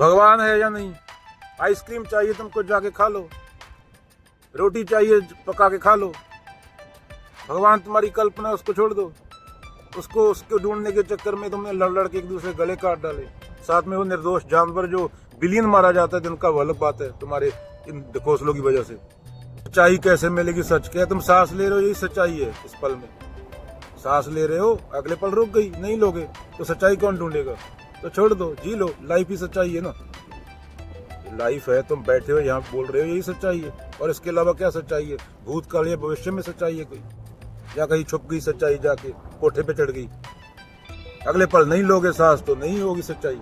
भगवान है या नहीं? आइसक्रीम चाहिए तुमको, जाके खा लो। रोटी चाहिए, पका के खा लो। भगवान तुम्हारी कल्पना, उसको छोड़ दो। उसको ढूंढने के चक्कर में तुमने लड़ के एक दूसरे गले काट डाले। साथ में वो निर्दोष जानवर जो बिलियन मारा जाता है दिन का, वो अलग बात है तुम्हारे इन घोंसलों की वजह से। सच्चाई कैसे मिलेगी? सच क्या? तुम सांस ले रहे हो, यही सच्चाई है। इस पल में सांस ले रहे हो, अगले पल रुक गई, नहीं लोगे तो सच्चाई कौन ढूंढेगा? तो छोड़ दो, जी लो। लाइफ ही सच्चाई है ना। लाइफ है, तुम बैठे हो यहाँ बोल रहे हो, यही सच्चाई है। और इसके अलावा क्या सच्चाई है? भूतकाल या भविष्य में सच्चाई है कोई? या कहीं छुप गई सच्चाई, जाके कोठे पे चढ़ गई? अगले पल नहीं लोगे सांस तो नहीं होगी सच्चाई।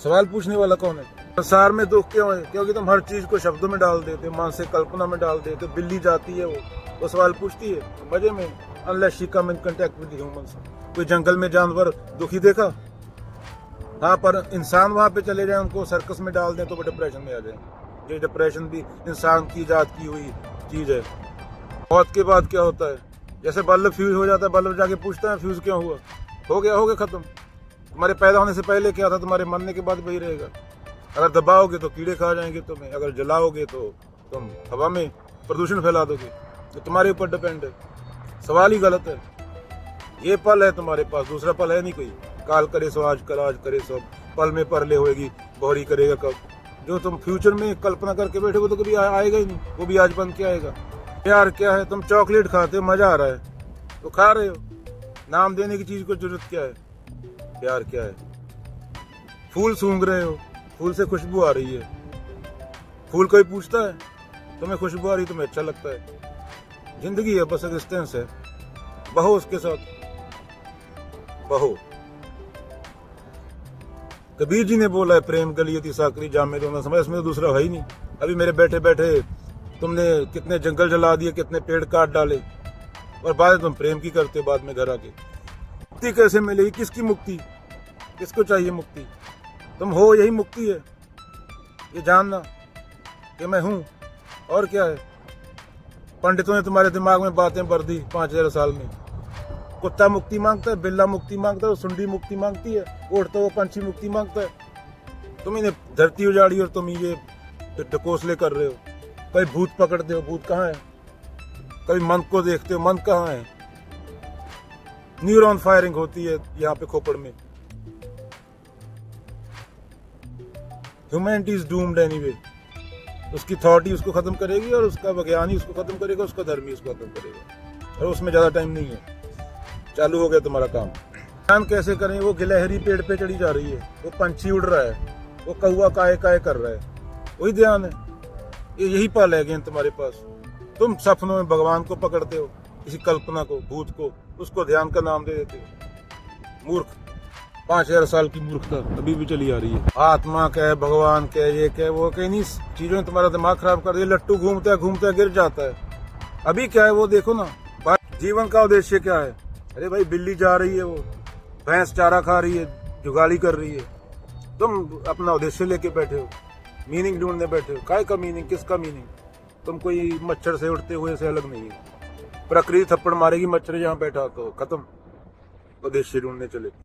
सवाल पूछने वाला कौन है? संसार में दुख क्यों है? क्योंकि तुम हर चीज को शब्दों में डाल देते, मानसिक कल्पना में डाल देते। बिल्ली जाती है, वो सवाल पूछती है मजे में, unless she come in contact with humans. कोई जंगल में जानवर दुखी देखा? हाँ, पर इंसान वहां पे चले जाए, उनको सर्कस में डाल दें तो वो डिप्रेशन में आ जाए। ये डिप्रेशन भी इंसान की इजाद की हुई चीज है। मौत के बाद क्या होता है? जैसे बल्ब फ्यूज हो जाता है, बल्ब जाके पूछता है फ्यूज क्यों हुआ? हो गया खत्म। तुम्हारे पैदा होने से पहले क्या था, तुम्हारे मरने के बाद वही रहेगा। अगर दबाओगे तो कीड़े खा जाएंगे तुम्हें, अगर जलाओगे तो तुम हवा में प्रदूषण फैला दोगे। तो तुम्हारे ऊपर डिपेंड है। सवाल ही गलत है। ये पल है तुम्हारे पास, दूसरा पल है नहीं कोई। काल करे सो आज कर, आज करे सो पल में परले होएगी, बोहरी करेगा कब। जो तुम फ्यूचर में कल्पना करके बैठे हो तो कभी आएगा ही नहीं, वो भी आज बन के आएगा। प्यार क्या है? तुम चॉकलेट खाते हो, मजा आ रहा है तो खा रहे हो। नाम देने की चीज को जरूरत क्या है? प्यार क्या है? फूल सूंघ रहे हो, फूल से खुशबू आ रही है। फूल कोई पूछता है? तुम्हें खुशबू आ रही, तुम्हें अच्छा लगता है। जिंदगी है, बस एग्जिस्टेंस है। बहो उसके साथ, बहो। कबीर जी ने बोला है, प्रेम गलियती साकरी जामे दोनों समय। इसमें तो दूसरा है ही नहीं। अभी मेरे बैठे बैठे तुमने कितने जंगल जला दिए, कितने पेड़ काट डाले, और बाद तुम प्रेम की करते हो बाद में घर आके। मुक्ति कैसे मिलेगी? किसकी मुक्ति? किसको चाहिए मुक्ति? तुम हो, यही मुक्ति है। ये जानना कि मैं हूं, और क्या है? पंडितों ने तुम्हारे दिमाग में बातें भर दी 5000 साल में। कुत्ता मुक्ति मांगता है, बिल्ला मुक्ति मांगता है, सुंडी मुक्ति मांगती है, उड़ता हुआ पंछी मुक्ति मांगता है। तुम इन्हें धरती उजाड़ी और तुम ये ढकोसले कर रहे हो। कभी भूत पकड़ते हो, भूत कहाँ है? कभी मन को देखते हो, मन कहाँ है? न्यूरॉन फायरिंग होती है यहाँ पे खोपड़ में। Humanity is doomed anyway. उसकी थॉट ही उसको खत्म करेगी, और उसका विज्ञान ही उसको खत्म करेगा, उसका धर्म ही उसको खत्म करेगा। और उसमें ज्यादा टाइम नहीं है। चालू हो गया तुम्हारा काम। ध्यान कैसे करें? वो गिलहरी पेड़ पे चढ़ी जा रही है, वो पंछी उड़ रहा है, वो कौवा काय काय कर रहा है, वही ध्यान है। यही पल है गेंद तुम्हारे पास। तुम सपनों में भगवान को पकड़ते हो, किसी कल्पना को, भूत को, उसको ध्यान का नाम दे देते हो। मूर्ख। 5000 साल की मूर्खता अभी भी चली आ रही है। आत्मा क्या है, भगवान क्या है, ये क्या है, वो क्या, नहीं चीजों ने तुम्हारा दिमाग खराब कर दिया। लट्टू घूमता है गिर जाता है। अभी क्या है वो देखो ना। जीवन का उद्देश्य क्या है? अरे भाई, बिल्ली जा रही है, वो भैंस चारा खा रही है, जुगाली कर रही है। तुम अपना उद्देश्य लेके बैठे हो, मीनिंग ढूंढने बैठे हो। काय का मीनिंग? किसका मीनिंग? तुम कोई मच्छर से उड़ते हुए से अलग नहीं है। प्रकृति थप्पड़ मारेगी, मच्छर यहाँ बैठा तो खत्म। उद्देश्य ढूंढने चले।